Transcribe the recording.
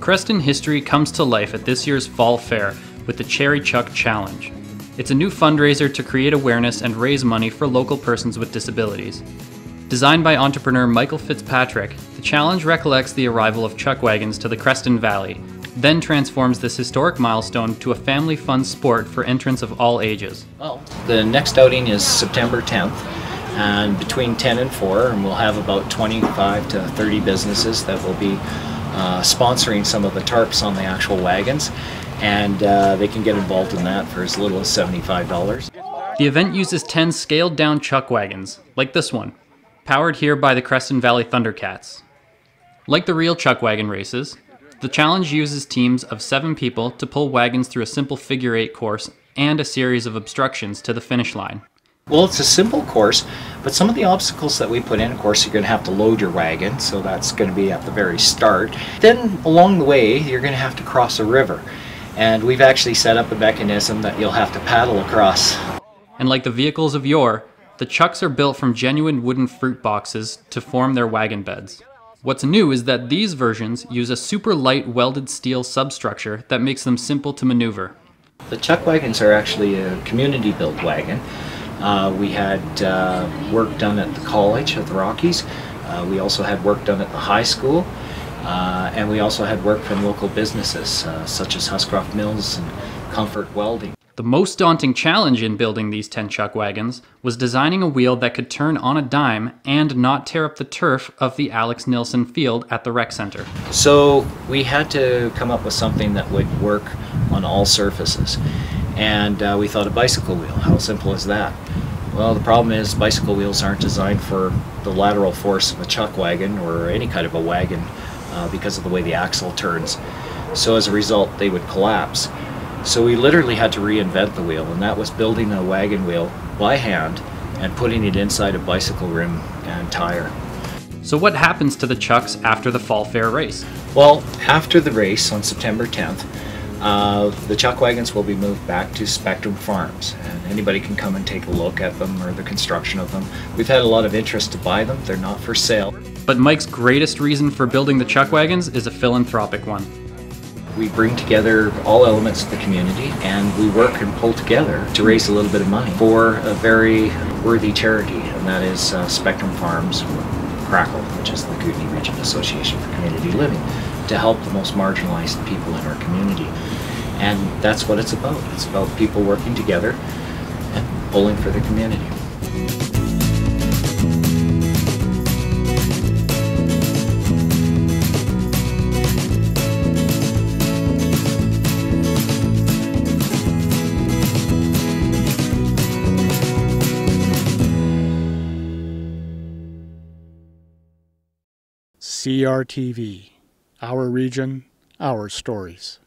Creston history comes to life at this year's Fall Fair with the Cherry Chuck Challenge. It's a new fundraiser to create awareness and raise money for local persons with disabilities. Designed by entrepreneur Michael Fitzpatrick, the challenge recollects the arrival of chuck wagons to the Creston Valley, then transforms this historic milestone to a family-fun sport for entrants of all ages. Well, the next outing is September 10th, and between 10 and 4, and we'll have about 25 to 30 businesses that will be sponsoring some of the tarps on the actual wagons, and they can get involved in that for as little as $75. The event uses 10 scaled-down chuck wagons, like this one, powered here by the Creston Valley Thundercats. Like the real chuck wagon races, the challenge uses teams of 7 people to pull wagons through a simple figure-8 course and a series of obstructions to the finish line. Well, it's a simple course, but some of the obstacles that we put in, of course, you're going to have to load your wagon, so that's going to be at the very start. Then along the way, you're going to have to cross a river, and we've actually set up a mechanism that you'll have to paddle across. And like the vehicles of yore, the chucks are built from genuine wooden fruit boxes to form their wagon beds. What's new is that these versions use a super light welded steel substructure that makes them simple to maneuver. The chuck wagons are actually a community-built wagon. We had work done at the college at the Rockies. We also had work done at the high school. And we also had work from local businesses such as Huscroft Mills and Comfort Welding. The most daunting challenge in building these 10 chuck wagons was designing a wheel that could turn on a dime and not tear up the turf of the Alex Nilsson field at the rec center. So we had to come up with something that would work on all surfaces. And we thought a bicycle wheel. How simple is that? Well, the problem is bicycle wheels aren't designed for the lateral force of a chuck wagon or any kind of a wagon because of the way the axle turns. So as a result, they would collapse. So we literally had to reinvent the wheel, and that was building a wagon wheel by hand and putting it inside a bicycle rim and tire. So what happens to the chucks after the Fall Fair race? Well, after the race on September 10th, the chuck wagons will be moved back to Spectrum Farms, and anybody can come and take a look at them or the construction of them. We've had a lot of interest to buy them. They're not for sale. But Mike's greatest reason for building the chuck wagons is a philanthropic one. We bring together all elements of the community, and we work and pull together to raise a little bit of money for a very worthy charity, and that is Spectrum Farms Crackle, which is the Kootenay Region Association for Community Living, to help the most marginalized people in our community. And that's what it's about. It's about people working together and pulling for the community. CRTV, our region, our stories.